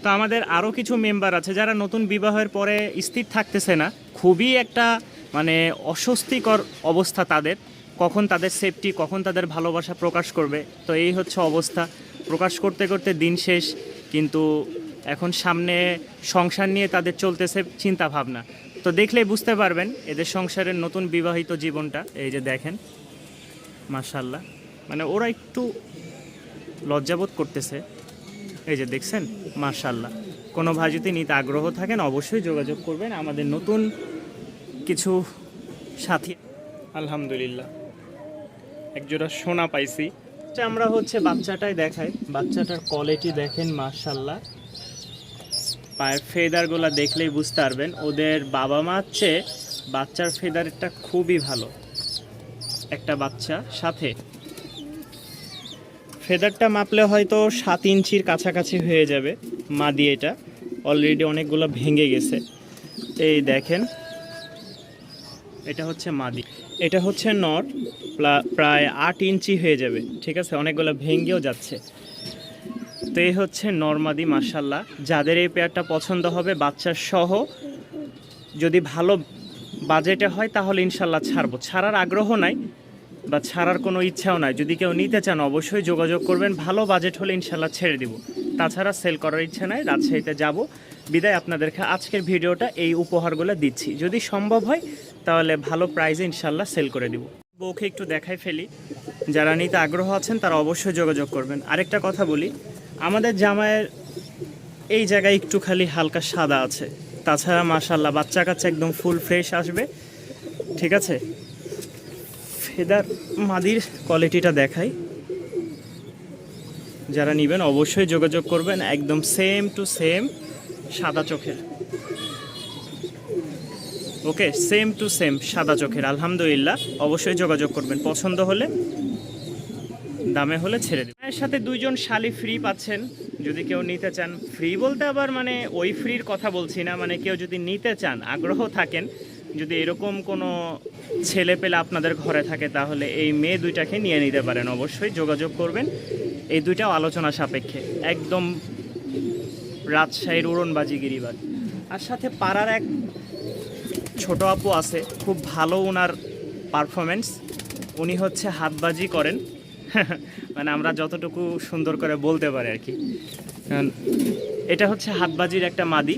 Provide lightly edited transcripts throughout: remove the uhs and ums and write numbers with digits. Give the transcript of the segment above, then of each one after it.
তো আমাদের আরও কিছু মেম্বার আছে যারা নতুন বিবাহের পরে স্থির থাকতেছে না, খুবই একটা মানে অস্বস্তিকর অবস্থা তাদের, কখন তাদের সেফটি, কখন তাদের ভালোবাসা প্রকাশ করবে। তো এই হচ্ছে অবস্থা, প্রকাশ করতে করতে দিন শেষ, কিন্তু এখন সামনে সংসার নিয়ে তাদের চলতেছে চিন্তা ভাবনা। তো দেখলেই বুঝতে পারবেন এদের সংসারের নতুন বিবাহিত জীবনটা। এই যে দেখেন মাশাল্লাহ, মানে ওরা একটু লজ্জাবোধ করতেছে। এই যে দেখছেন মাশাল্লাহ। কোনো ভাই যদি নিতে আগ্রহ থাকেন অবশ্যই যোগাযোগ করবেন, আমাদের নতুন কিছু সাথী। আলহামদুলিল্লাহ একজোড়া সোনা পাইছি। আমরা হচ্ছে বাচ্চাটাই দেখাই, বাচ্চাটার কোয়ালিটি দেখেন মাশাল্লাহ। পায়ের ফেদারগুলো দেখলেই বুঝতে পারবেন ওদের বাবা মার চেয়ে বাচ্চার ফেদারটা খুবই ভালো। একটা বাচ্চা সাথে ফেদারটা মাপলে হয়তো 7 ইঞ্চির কাছাকাছি হয়ে যাবে। মাদি এটা অলরেডি অনেকগুলো ভেঙে গেছে। এই দেখেন এটা হচ্ছে মাদি, এটা হচ্ছে নট, প্রায় 8 ইঞ্চি হয়ে যাবে। ঠিক আছে, অনেকগুলো ভেঙেও যাচ্ছে। তো এই হচ্ছে নরমাদি মাশাল্লাহ। যাদের এই পেয়ারটা পছন্দ হবে বাচ্চার সহ, যদি ভালো বাজেটে হয় তাহলে ইনশাল্লাহ ছাড়বো। ছাড়ার আগ্রহ নাই বা ছাড়ার কোনো ইচ্ছাও নাই, যদি কেউ নিতে চান অবশ্যই যোগাযোগ করবেন। ভালো বাজেট হলে ইনশাল্লাহ ছেড়ে দিব, তাছাড়া সেল করার ইচ্ছা নাই। রাজশাহীতে যাব, বিদায় আপনাদেরকে আজকের ভিডিওটা এই উপহারগুলো দিচ্ছি। যদি সম্ভব হয় তাহলে ভালো প্রাইসে ইনশাল্লাহ সেল করে দিব। বউকে একটু দেখাই ফেলি, যারা নিতে আগ্রহ আছেন তারা অবশ্যই যোগাযোগ করবেন। আরেকটা কথা বলি, আমাদের জামায়ের এই জায়গায় একটু খালি হালকা সাদা আছে, তাছাড়া মাশাল্লাহ বাচ্চা কাচ্চা একদম ফুল ফ্রেশ আসবে। ঠিক আছে, ফেদার মাদির কোয়ালিটিটা দেখাই, যারা নেবেন অবশ্যই যোগাযোগ করবেন। একদম সেম টু সেম সাদা চোখের, ওকে, সেম টু সেম সাদা চোখের। আলহামদুলিল্লাহ অবশ্যই যোগাযোগ করবেন, পছন্দ হলে দামে হলে ছেড়ে দেবেন। এর সাথে 2 জন শালি ফ্রি পাচ্ছেন যদি কেউ নিতে চান। ফ্রি বলতে আবার মানে ওই ফ্রির কথা বলছি না, মানে কেউ যদি নিতে চান আগ্রহ থাকেন, যদি এরকম কোনো ছেলে পেলে আপনাদের ঘরে থাকে তাহলে এই মেয়ে দুইটাকে নিয়ে নিতে পারেন। অবশ্যই যোগাযোগ করবেন, এই দুইটাও আলোচনা সাপেক্ষে। একদম রাজশাহীর উড়নবাজি গিরিবাজ। আর সাথে পাড়ার এক ছোট আপু আছে, খুব ভালো ওনার পারফরমেন্স, উনি হচ্ছে হাতবাজি করেন মানে আমরা যতটুকু সুন্দর করে বলতে পারি আর কি। এটা হচ্ছে হাতবাজির একটা মাদি,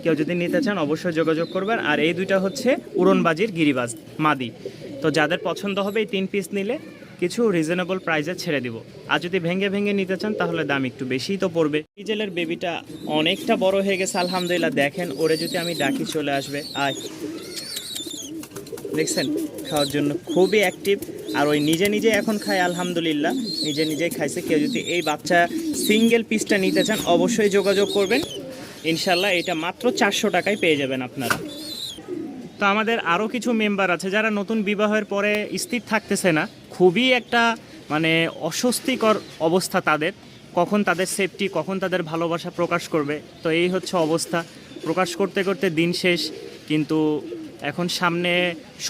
কেউ যদি নিতে চান অবশ্যই যোগাযোগ করবেন। আর এই দুইটা হচ্ছে উড়নবাজির গিরিবাজ মাদি। তো যাদের পছন্দ হবে এই 3 পিস নিলে কিছু রিজনেবল প্রাইসে ছেড়ে দিব। আর যদি ভেঙে ভেঙে নিতে চান তাহলে দাম একটু বেশিই তো পড়বে। ডিজেলের বেবিটা অনেকটা বড় হয়ে গেছে আলহামদুলিল্লাহ। দেখেন ওরে যদি আমি ডাকি চলে আসবে। আয়, দেখছেন খাওয়ার জন্য খুবই অ্যাক্টিভ। আর ওই নিজে নিজে এখন খায় আলহামদুলিল্লাহ, নিজে নিজেই খাইছে। কেউ যদি এই বাচ্চা সিঙ্গেল পিসটা নিতে চান অবশ্যই যোগাযোগ করবেন, ইনশাল্লাহ এটা মাত্র 400 টাকায় পেয়ে যাবেন আপনারা। তো আমাদের আরও কিছু মেম্বার আছে যারা নতুন বিবাহের পরে স্থির থাকতেছে না, খুবই একটা মানে অস্বস্তিকর অবস্থা তাদের, কখন তাদের সেফটি, কখন তাদের ভালোবাসা প্রকাশ করবে। তো এই হচ্ছে অবস্থা, প্রকাশ করতে করতে দিন শেষ, কিন্তু এখন সামনে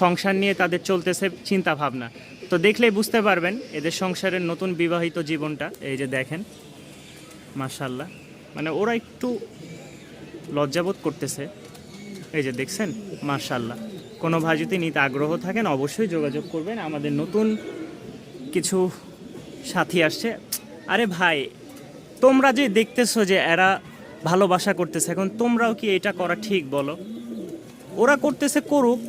সংসার নিয়ে তাদের চলতেছে চিন্তা ভাবনা। তো দেখলেই বুঝতে পারবেন এদের সংসারের নতুন বিবাহিত জীবনটা। এই যে দেখেন মাশাল্লাহ, মানে ওরা একটু লজ্জাবোধ করতেছে। এই যে দেখছেন মাশাল্লাহ। কোনো ভাই যদি নিতে আগ্রহ থাকেন অবশ্যই যোগাযোগ করবেন, আমাদের নতুন কিছু সাথী আসছে। আরে ভাই, তোমরা যে দেখতেছো যে এরা ভালোবাসা করতেছে, এখন তোমরাও কি এটা করা ঠিক বলো? ওরা করতেছে করুক।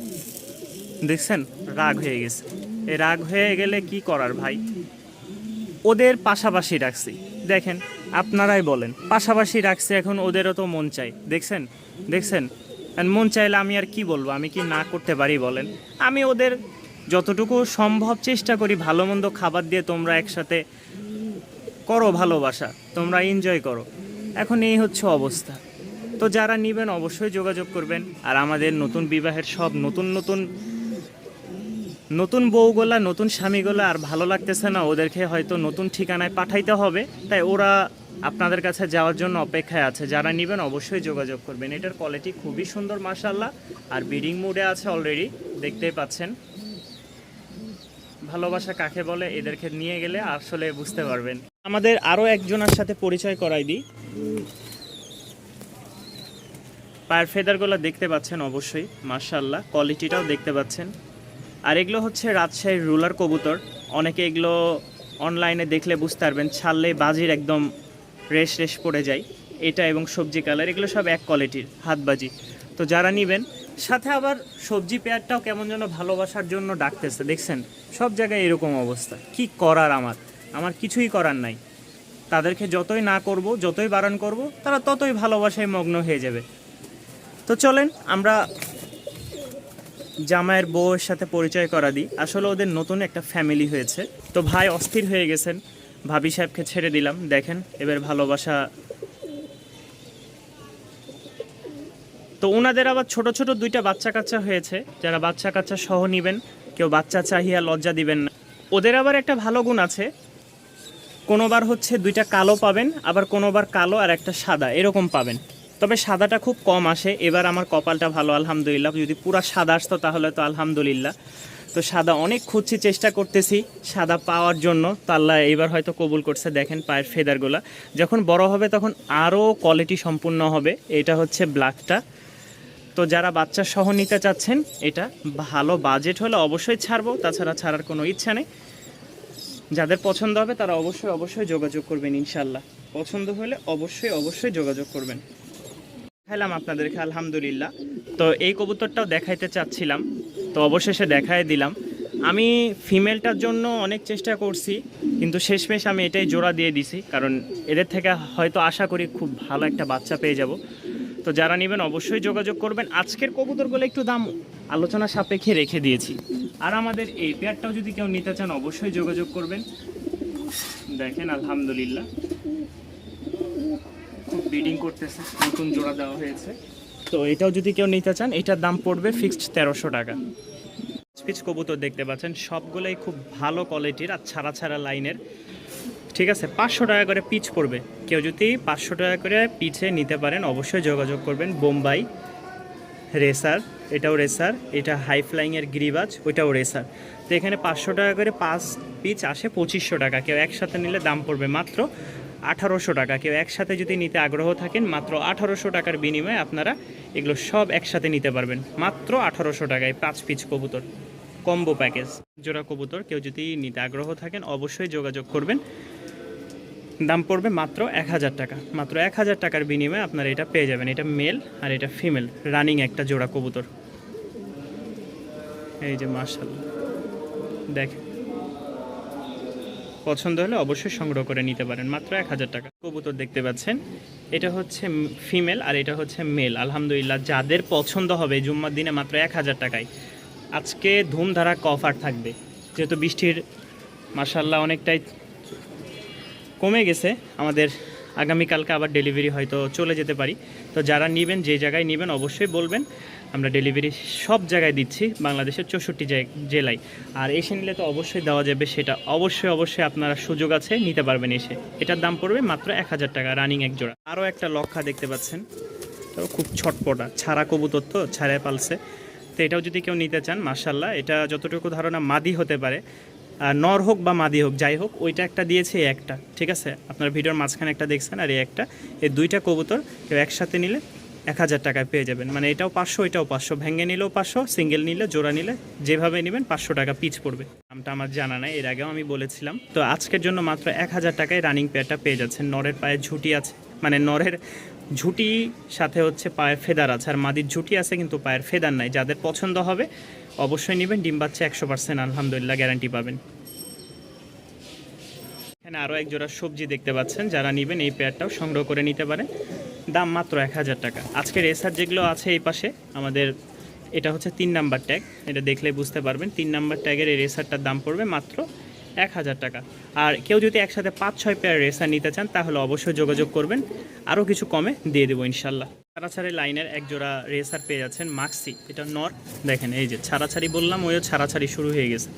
দেখছেন রাগ হয়ে গেছে, এই রাগ হয়ে গেলে কি করার ভাই। ওদের পাশাপাশি রাখছি, দেখেন আপনারাই বলেন, পাশাপাশি রাখছি, এখন ওদেরও তো মন চাই। দেখছেন দেখছেন মন চাইলে আমি আর কি বলবো, আমি কি না করতে পারি বলেন? আমি ওদের যতটুকু সম্ভব চেষ্টা করি ভালো মন্দ খাবার দিয়ে, তোমরা একসাথে করো ভালোবাসা, তোমরা এনজয় করো। এখন এই হচ্ছে অবস্থা। তো যারা নেবেন অবশ্যই যোগাযোগ করবেন। আর আমাদের নতুন বিবাহের সব নতুন নতুন নতুন বউগুলা, নতুন স্বামীগুলা আর ভালো লাগতেছে না, ওদেরকে হয়তো নতুন ঠিকানায় পাঠাইতে হবে, তাই ওরা আপনাদের কাছে যাওয়ার জন্য অপেক্ষায় আছে। যারা নেবেন অবশ্যই যোগাযোগ করবেন। এটার কোয়ালিটি খুবই সুন্দর মাশাআল্লাহ, আর ব্রিডিং মুডে আছে অলরেডি, দেখতেই পাচ্ছেন। ভালোবাসা কাকে বলে এদেরকে নিয়ে গেলে আসলে বুঝতে পারবেন। আমাদের আরও একজনের সাথে পরিচয় করাই দিই, পায়ের ফেদারগুলো দেখতে পাচ্ছেন অবশ্যই, মাশাআল্লাহ কোয়ালিটিটাও দেখতে পাচ্ছেন। আর এগুলো হচ্ছে রাজশাহীর রুলার কবুতর। অনেকে এগুলো অনলাইনে দেখলে বুঝতে পারবেন, ছাড়লেই বাজির একদম রেশ রেশ পড়ে যায়। এটা এবং সবজি কালার এগুলো সব এক কোয়ালিটির হাতবাজি। তো যারা নেবেন, সাথে আবার সবজি পেয়ারটাও কেমন যেন ভালোবাসার জন্য ডাকতেছে, দেখছেন সব জায়গায় এরকম অবস্থা। কি করার, আমার কিছুই করার নাই। তাদেরকে যতই না করব, যতই বারণ করব, তারা ততই ভালোবাসায় মগ্ন হয়ে যাবে। তো চলেন আমরা জামাইয়ের বউয়ের সাথে পরিচয় করা দিই। আসলে ওদের নতুন একটা ফ্যামিলি হয়েছে, তো ভাই অস্থির হয়ে গেছেন, ভাবি সাহেবকে ছেড়ে দিলাম। দেখেন এবার ভালোবাসা। তো ওনাদের আবার ছোট ছোট দুইটা বাচ্চা কাচ্চা হয়েছে, যারা বাচ্চা কাচ্চা সহ নেবেন, কেউ বাচ্চা চাহিয়া লজ্জা দিবেন না। ওদের আবার একটা ভালো গুণ আছে, কোনোবার হচ্ছে দুইটা কালো পাবেন, আবার কোনোবার কালো আর একটা সাদা এরকম পাবেন। তবে সাদাটা খুব কম আসে। এবার আমার কপালটা ভালো আলহামদুলিল্লাহ, যদি পুরা সাদা আসতো তাহলে তো আলহামদুলিল্লাহ। তো সাদা অনেক খুঁজছি, চেষ্টা করতেছি সাদা পাওয়ার জন্য, তো আল্লাহ এবার হয়তো কবুল করছে। দেখেন পায়ের ফেদারগুলো যখন বড় হবে তখন আরও কোয়ালিটি সম্পূর্ণ হবে। এটা হচ্ছে ব্ল্যাকটা। তো যারা বাচ্চা সহ নিতে চাচ্ছেন, এটা ভালো বাজেট হলে অবশ্যই ছাড়বো, তাছাড়া ছাড়ার কোনো ইচ্ছা নেই। যাদের পছন্দ হবে তারা অবশ্যই যোগাযোগ করবেন ইনশাল্লাহ। পছন্দ হলে অবশ্যই যোগাযোগ করবেন। দেখাইলাম আপনাদেরকে আলহামদুলিল্লাহ। তো এই কবুতরটাও দেখাইতে চাচ্ছিলাম, তো অবশেষে দেখাই দিলাম। আমি ফিমেলটার জন্য অনেক চেষ্টা করছি, কিন্তু শেষমেশ আমি এটাই জোড়া দিয়ে দিছি, কারণ এদের থেকে হয়তো আশা করি খুব ভালো একটা বাচ্চা পেয়ে যাব। তো যারা নেবেন অবশ্যই যোগাযোগ করবেন। আজকের কবুতরগুলো একটু দাম আলোচনা সাপেক্ষে রেখে দিয়েছি। আর আমাদের এই পেয়ারটাও যদি কেউ নিতে চান অবশ্যই যোগাযোগ করবেন। দেখেন আলহামদুলিল্লাহ খুব ব্রিডিং করতেছে, নতুন জোড়া দেওয়া হয়েছে। তো এটাও যদি কেউ নিতে চান, এটার দাম পড়বে ফিক্সড 1300 টাকা। পিচ কবুতর দেখতে পাচ্ছেন, সবগুলোই খুব ভালো কোয়ালিটির আর ছাড়া লাইনের। ঠিক আছে, 500 টাকা করে পিচ পড়বে। কেউ যদি 500 টাকা করে পিছে নিতে পারেন অবশ্যই যোগাযোগ করবেন। বোম্বাই রেসার, এটাও রেসার, এটা হাই ফ্লাইংয়ের গিরিবাজ, ওইটাও রেসার। তো এখানে 500 টাকা করে 5 পিচ আসে 2500 টাকা। কেউ একসাথে নিলে দাম পড়বে মাত্র 1800 টাকা। কেউ একসাথে যদি নিতে আগ্রহ থাকেন, মাত্র 1800 টাকার বিনিময়ে আপনারা এগুলো সব একসাথে নিতে পারবেন মাত্র 1800 টাকায়। 5 পিচ কবুতর কম্বো প্যাকেজ জোড়া কবুতর কেউ যদি নিতে আগ্রহ থাকেন অবশ্যই যোগাযোগ করবেন। দাম পড়বে মাত্র 1000 টাকা। মাত্র 1000 টাকার বিনিময়ে আপনারা এটা পেয়ে যাবেন। এটা মেল আর এটা ফিমেল রানিং একটা জোড়া কবুতর। এই যে মাশাআল্লাহ, দেখেন পছন্দ হলে অবশ্যই সংগ্রহ করে নিতে পারেন মাত্র 1000 টাকা। কবুতর দেখতে পাচ্ছেন, এটা হচ্ছে ফিমেল আর এটা হচ্ছে মেল। আলহামদুলিল্লাহ যাদের পছন্দ হবে জুম্মার দিনে মাত্র 1000 টাকায় আজকে ধুমধারাক অফার থাকবে। যেহেতু বৃষ্টির মাশাআল্লাহ অনেকটাই কমে গেছে, আমাদের আগামীকালকে আবার ডেলিভারি হয়তো চলে যেতে পারি। তো যারা নেবেন, যে জায়গায় নেবেন অবশ্যই বলবেন, আমরা ডেলিভারি সব জায়গায় দিচ্ছি বাংলাদেশের 64 জেলায়। আর এসে নিলে তো অবশ্যই দেওয়া যাবে, সেটা অবশ্যই আপনারা সুযোগ আছে, নিতে পারবেন এসে। এটার দাম পড়বে মাত্র 1000 টাকা রানিং এক জোড়া। আরও একটা লক্ষা দেখতে পাচ্ছেন, তো খুব ছটপটা ছাড়া কবুতর, তো ছাড়ায় পালছে। তো এটাও যদি কেউ নিতে চান মাশাআল্লাহ, এটা যতটুকু ধারণা মাদি হতে পারে, নর হোক বা মাদি হোক যাই হোক, ওইটা একটা দিয়েছে একটা। ঠিক আছে, আপনার ভিডিওর মাঝখানে একটা দেখছেন আর এই একটা, এই দুইটা কবুতর কেউ একসাথে নিলে 1000 টাকায় পেয়ে যাবেন। মানে এটাও 500 এটাও 500, ভেঙে নিলেও 500, সিঙ্গেল নিলে জোড়া নিলে যেভাবে নেবেন 500 টাকা পিচ পড়বে। দামটা আমার জানা নাই, এর আগেও আমি বলেছিলাম। তো আজকের জন্য মাত্র 1000 টাকায় রানিং পেয়ারটা পেয়ে যাচ্ছেন। নরের পায়ে ঝুটি আছে, মানে নরের ঝুটি সাথে হচ্ছে পায়ের ফেদার আছে, আর মাদির ঝুটি আছে কিন্তু পায়ের ফেদার নাই। যাদের পছন্দ হবে অবশ্যই নেবেন। ডিম বাচ্চা 100% আলহামদুলিল্লাহ গ্যারান্টি পাবেন। এখানে আরও এক জোড়া সবজি দেখতে পাচ্ছেন, যারা নেবেন এই পেয়ারটাও সংগ্রহ করে নিতে পারেন। দাম মাত্র 1000 টাকা। আজকে রেসার যেগুলো আছে এই পাশে আমাদের, এটা হচ্ছে 3 নাম্বার ট্যাগ, এটা দেখলে বুঝতে পারবেন। 3 নাম্বার ট্যাগের এই রেসারটার দাম পড়বে মাত্র 1000 টাকা। আর কেউ যদি একসাথে 5-6 পেয়ার রেসার নিতে চান তাহলে অবশ্যই যোগাযোগ করবেন, আরও কিছু কমে দিয়ে দেবো ইনশাল্লাহ। ছাড়াছাড়ি লাইনের এক জোড়া রেসার পেয়ে যাচ্ছেন মাক্সি, এটা নর। দেখেন এই যে ছাড়াছাড়ি বললাম, ওইও ছাড়াছাড়ি শুরু হয়ে গেছে।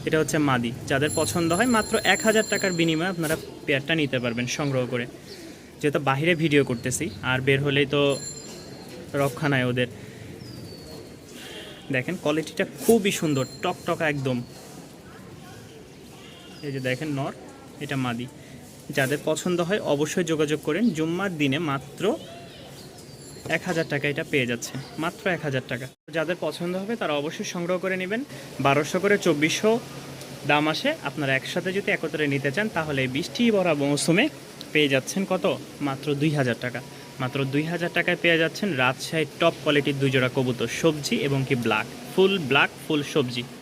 এটা হচ্ছে মাদি। যাদের পছন্দ হয় মাত্র 1000 টাকার বিনিময়ে আপনারা পেয়ারটা নিতে পারবেন সংগ্রহ করে। যেহেতু বাহিরে ভিডিও করতেছি, আর বের হলেই তো রক্ষা নাই ওদের। দেখেন কোয়ালিটিটা খুবই সুন্দর, টকটকা একদম। এই যে দেখেন নর, এটা মাদি। যাদের পছন্দ হয় অবশ্যই যোগাযোগ করেন। জুম্মার দিনে মাত্র 1000 টাকা এটা পেয়ে যাচ্ছে, মাত্র 1000 টাকা। যাদের পছন্দ হবে তারা অবশ্যই সংগ্রহ করে নেবেন। 1200 করে 2400 দাম আসে। আপনারা একসাথে যদি একত্রে নিতে চান তাহলে এই বৃষ্টি ভরা মৌসুমে পেয়ে যাচ্ছেন কত, মাত্র 2000 টাকা। মাত্র 2000 টাকায় পেয়ে যাচ্ছেন রাজশাহীর টপ কোয়ালিটির 2 জোড়া কবুতর, সবজি এবং কি ব্ল্যাক, ফুল ব্ল্যাক ফুল সবজি।